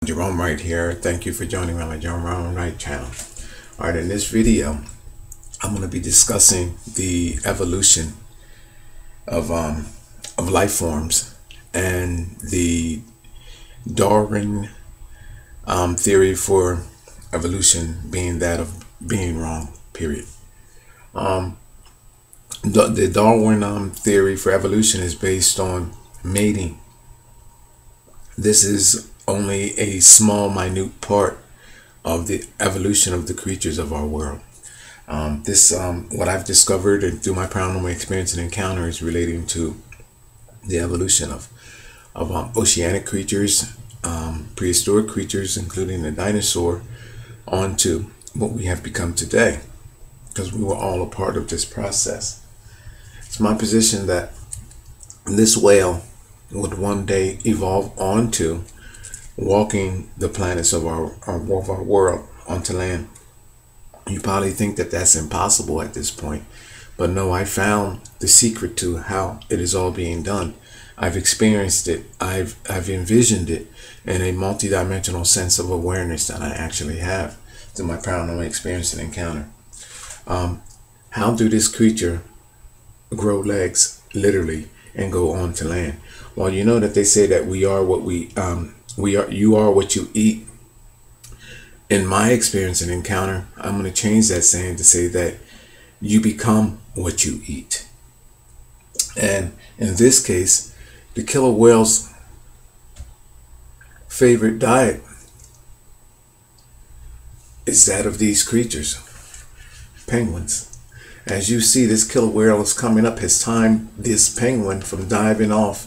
Gerone Wright here. Thank you for joining me on my Gerone Wright channel. Alright, in this video, I'm going to be discussing the evolution of life forms and the Darwin theory for evolution being that of being wrong, period. The Darwin theory for evolution is based on mating. This is only a small, minute part of the evolution of the creatures of our world. What I've discovered and through my paranormal experience and encounters relating to the evolution of oceanic creatures, prehistoric creatures, including the dinosaur, onto what we have become today, because we were all a part of this process. It's my position that this whale would one day evolve onto walking the planets of our world onto land. You probably think that that's impossible at this point, but no, I found the secret to how it is all being done. I've experienced it. I've envisioned it in a multidimensional sense of awareness that I actually have through my paranormal experience and encounter. How do this creature grow legs, literally, and go on to land? Well, you know that they say that we are what you are what you eat. In my experience and encounter, I'm going to change that saying to say that you become what you eat. And in this case, the killer whale's favorite diet is that of these creatures, penguins. As you see, this killer whale is coming up. His time, this penguin, from diving off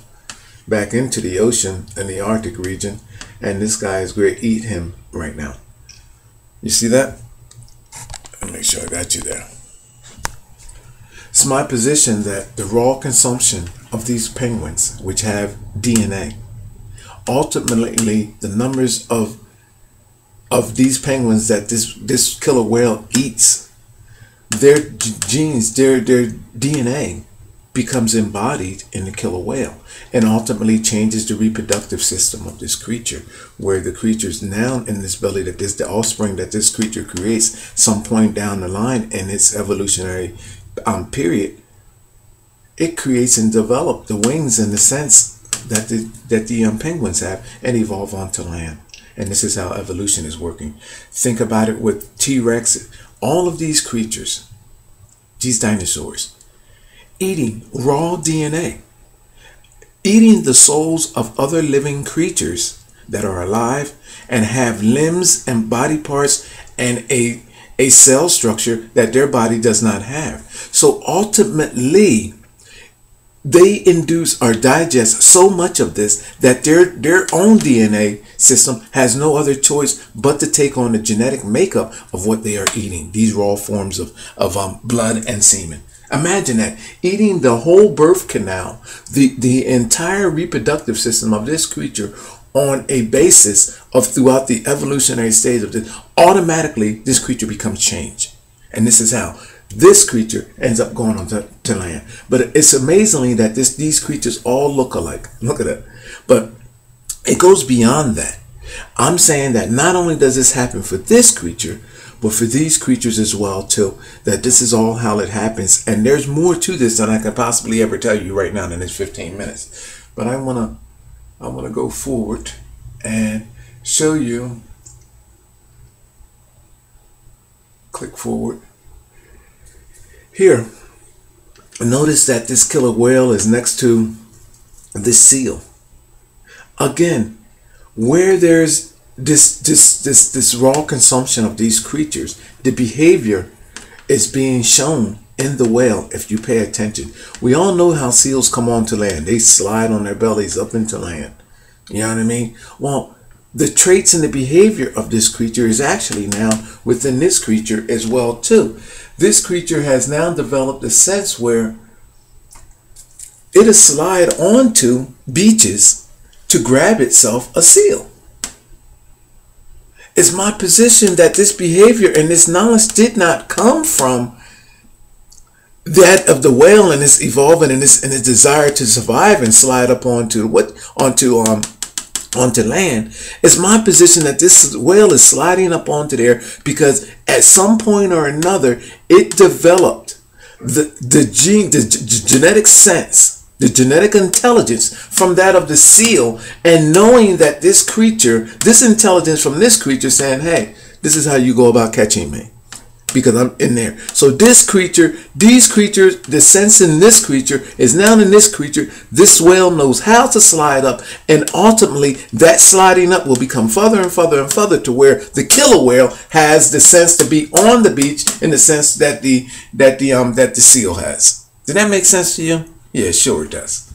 back into the ocean in the Arctic region, and this guy is going to eat him right now. You see that? Let me make sure I got you there. It's my position that the raw consumption of these penguins, which have DNA, ultimately the numbers of these penguins that this killer whale eats, their genes, their DNA becomes embodied in the killer whale, and ultimately changes the reproductive system of this creature, where the creature's now in this belly, that the offspring that this creature creates some point down the line in its evolutionary period, it creates and develops the wings in the sense that the penguins have, and evolve onto land. And this is how evolution is working. Think about it with T-Rex, all of these creatures, these dinosaurs, eating raw DNA, eating the souls of other living creatures that are alive and have limbs and body parts and a cell structure that their body does not have. So ultimately, they induce or digest so much of this that their own DNA system has no other choice but to take on the genetic makeup of what they are eating, these raw forms of blood and semen. Imagine that, eating the whole birth canal, the entire reproductive system of this creature on a basis of throughout the evolutionary stage of this. Automatically, this creature becomes changed. And this is how this creature ends up going on to land. But it's amazingly that these creatures all look alike. Look at that. But it goes beyond that. I'm saying that not only does this happen for this creature, but for these creatures as well too, that this is all how it happens. And there's more to this than I could possibly ever tell you right now in this 15 minutes. But I want to go forward and show you. Click forward. Here, notice that this killer whale is next to this seal. Again, where there's this raw consumption of these creatures, the behavior is being shown in the whale if you pay attention. We all know how seals come onto land. They slide on their bellies up into land. You know what I mean? Well, the traits and the behavior of this creature is actually now within this creature as well too. This creature has now developed a sense where it'll slide onto beaches to grab itself a seal. It's my position that this behavior and this knowledge did not come from that of the whale and its evolving and its desire to survive and slide up onto onto land, it's my position that this whale is sliding up onto there because at some point or another it developed the genetic sense, the genetic intelligence from that of the seal, and knowing that this creature, this intelligence from this creature saying, hey, this is how you go about catching me, because I'm in there. So this creature, these creatures, the sense in this creature is now in this creature. This whale knows how to slide up, and ultimately that sliding up will become further and further and further to where the killer whale has the sense to be on the beach in the sense that the seal has. Did that make sense to you? Yeah, sure it does.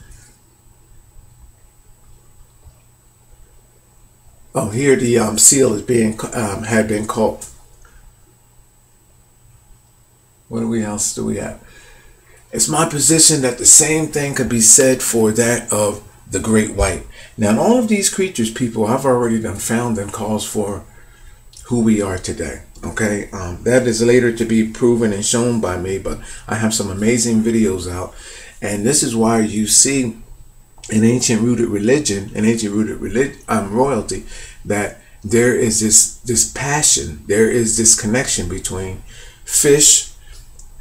Oh, here the seal is being had been caught. What else do we have? It's my position that the same thing could be said for that of the great white. Now, in all of these creatures, people, I've already done found them cause for who we are today. Okay, that is later to be proven and shown by me, but I have some amazing videos out, and this is why you see in ancient rooted religion, royalty, that there is this passion, there is this connection between fish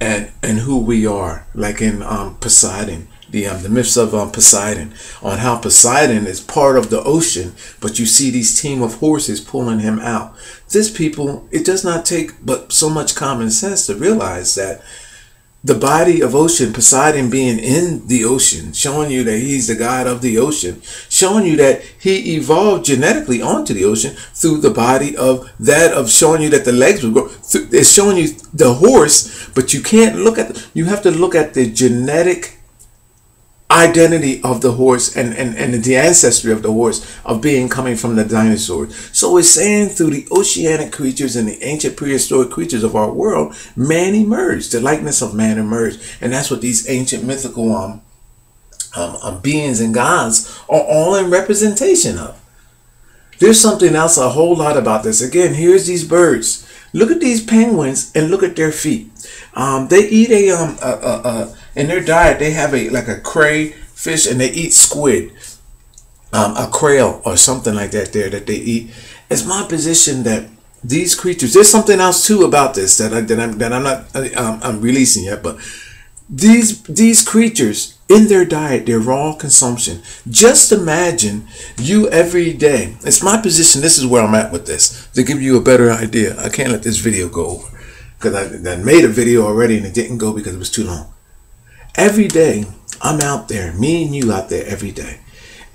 and who we are, like in Poseidon, the myths of Poseidon, on how Poseidon is part of the ocean, but you see these team of horses pulling him out. This, people, it does not take but so much common sense to realize that the body of ocean, Poseidon being in the ocean, showing you that he's the god of the ocean, showing you that he evolved genetically onto the ocean through the body of that, of showing you that the legs would grow. It's showing you the horse, but you can't look at, you have to look at the genetic identity of the horse and the ancestry of the horse of being coming from the dinosaurs. So it's saying through the oceanic creatures and the ancient prehistoric creatures of our world, man emerged, the likeness of man emerged, and that's what these ancient mythical beings and gods are all in representation of. There's something else a whole lot about this. Again, here's these birds. Look at these penguins and look at their feet. They eat in their diet, they have like a crayfish, and they eat squid, a quail or something like that there that they eat. It's my position that these creatures, there's something else too about this that I'm releasing yet, but these creatures in their diet, their raw consumption, just imagine you every day. It's my position, this is where I'm at with this, to give you a better idea. I can't let this video go over because I made a video already and it didn't go because it was too long. Every day I'm out there, me and you out there every day,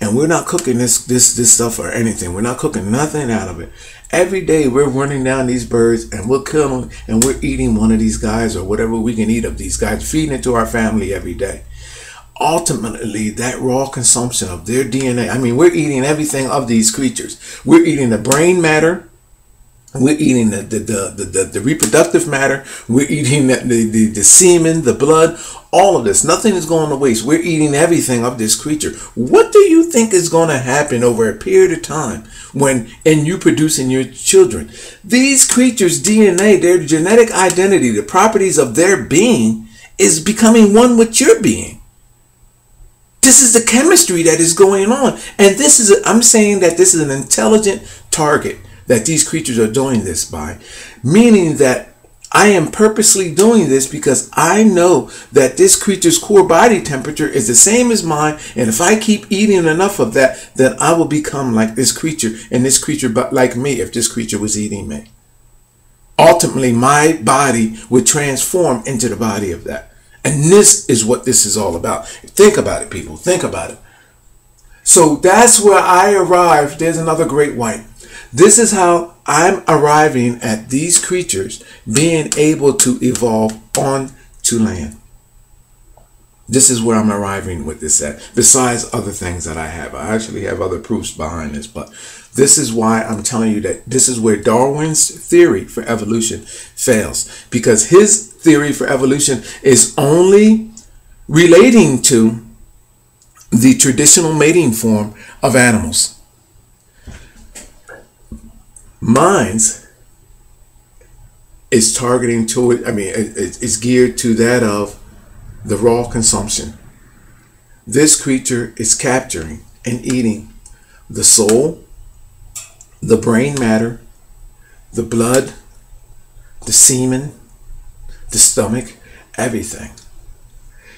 and we're not cooking this stuff or anything. We're not cooking nothing out of it. Every day we're running down these birds and we'll kill them, and we're eating one of these guys or whatever we can eat of these guys, feeding it to our family every day. Ultimately, that raw consumption of their DNA, I mean, we're eating everything of these creatures. We're eating the brain matter. We're eating the reproductive matter. We're eating the semen, the blood, all of this. Nothing is going to waste. We're eating everything of this creature. What do you think is going to happen over a period of time when you producing your children? These creatures' DNA, their genetic identity, the properties of their being is becoming one with your being. This is the chemistry that is going on. And this is, I'm saying that this is an intelligent target that these creatures are doing this by, meaning that I am purposely doing this because I know that this creature's core body temperature is the same as mine, and if I keep eating enough of that, then I will become like this creature, and this creature like me if this creature was eating me. Ultimately, my body would transform into the body of that. And this is what this is all about. Think about it, people. Think about it. So that's where I arrived. There's another great white. This is how I'm arriving at these creatures being able to evolve onto land. This is where I'm arriving with this at, besides other things that I have. I actually have other proofs behind this, but this is why I'm telling you that this is where Darwin's theory for evolution fails, because his theory for evolution is only relating to the traditional mating form of animals. Mine's is targeting toward, it's geared to that of the raw consumption. This creature is capturing and eating the soul, the brain matter, the blood, the semen, the stomach, everything.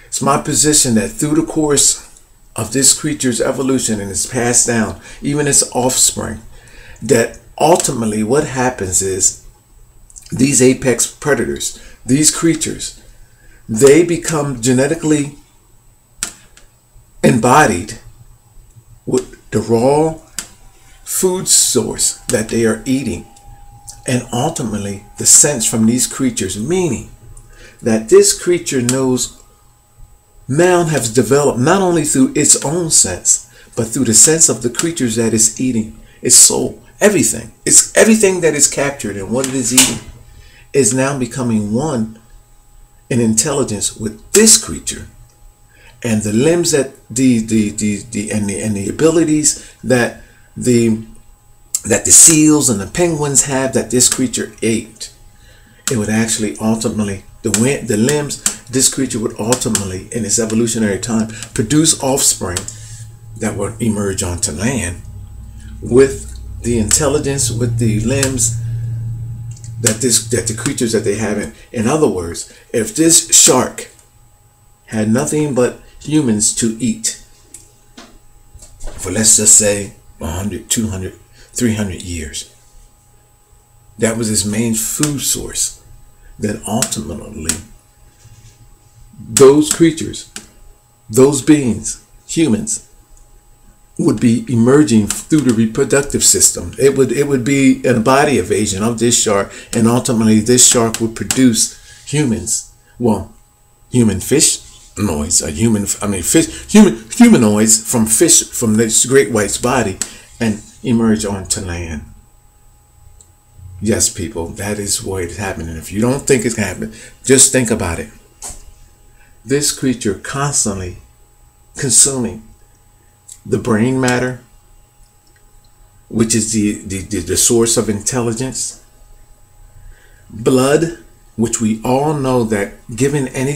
It's my position that through the course of this creature's evolution and it's passed down, even its offspring, that ultimately what happens is these apex predators, these creatures, they become genetically embodied with the raw food source that they are eating, and ultimately the sense from these creatures, meaning that this creature knows now has developed not only through its own sense, but through the sense of the creatures that it's eating, its soul, everything. It's everything that is captured in what it is eating is now becoming one in intelligence with this creature, and the limbs that the abilities that the seals and the penguins have that this creature ate. It would actually ultimately, the limbs, this creature would ultimately, in its evolutionary time, produce offspring that would emerge onto land with the intelligence, with the limbs that the creatures that they have. In other words, if this shark had nothing but humans to eat for, let's just say, 100, 200, 300 years, that was its main food source, then ultimately those creatures, those beings, humans, would be emerging through the reproductive system. It would be a body evasion of this shark, and ultimately this shark would produce humans. Well, human humanoids, humanoids from fish, from this great white's body, and emerge onto land. Yes, people, that is what is happening. If you don't think it's happening, just think about it. This creature constantly consuming the brain matter, which is the source of intelligence, blood, which we all know that given and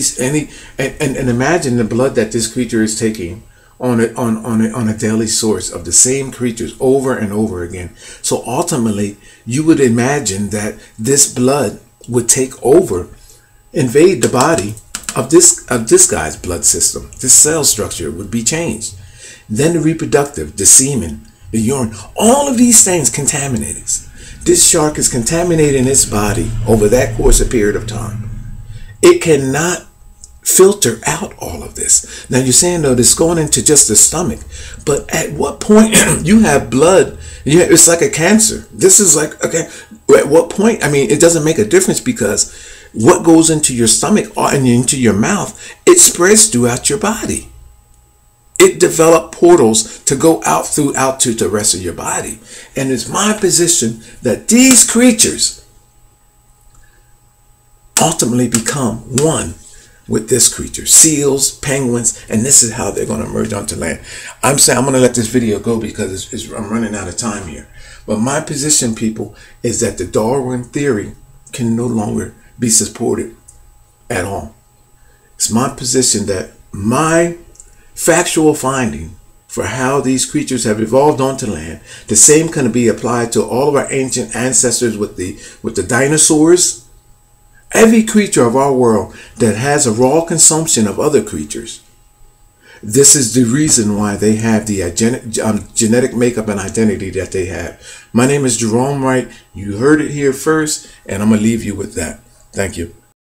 imagine the blood that this creature is taking on a daily source of the same creatures over and over again. So ultimately, you would imagine that this blood would take over, invade the body of this guy's blood system. This cell structure would be changed. Then the reproductive, the semen, the urine, all of these things contaminated. This shark is contaminating its body over that course of period of time. It cannot filter out all of this. Now you're saying, though, this going into just the stomach, but at what point you have blood, it's like a cancer. This is like, okay, at what point? I mean, it doesn't make a difference, because what goes into your stomach and into your mouth, it spreads throughout your body. It developed portals to go out to the rest of your body. And it's my position that these creatures ultimately become one with this creature. Seals, penguins, and this is how they're going to emerge onto land. I'm saying I'm going to let this video go because I'm running out of time here. But my position, people, is that the Darwin theory can no longer be supported at all. It's my position that my factual finding for how these creatures have evolved onto land, the same can be applied to all of our ancient ancestors with the dinosaurs. Every creature of our world that has a raw consumption of other creatures. This is the reason why they have the genetic makeup and identity that they have. My name is Gerone Wright. You heard it here first, and I'm going to leave you with that. Thank you.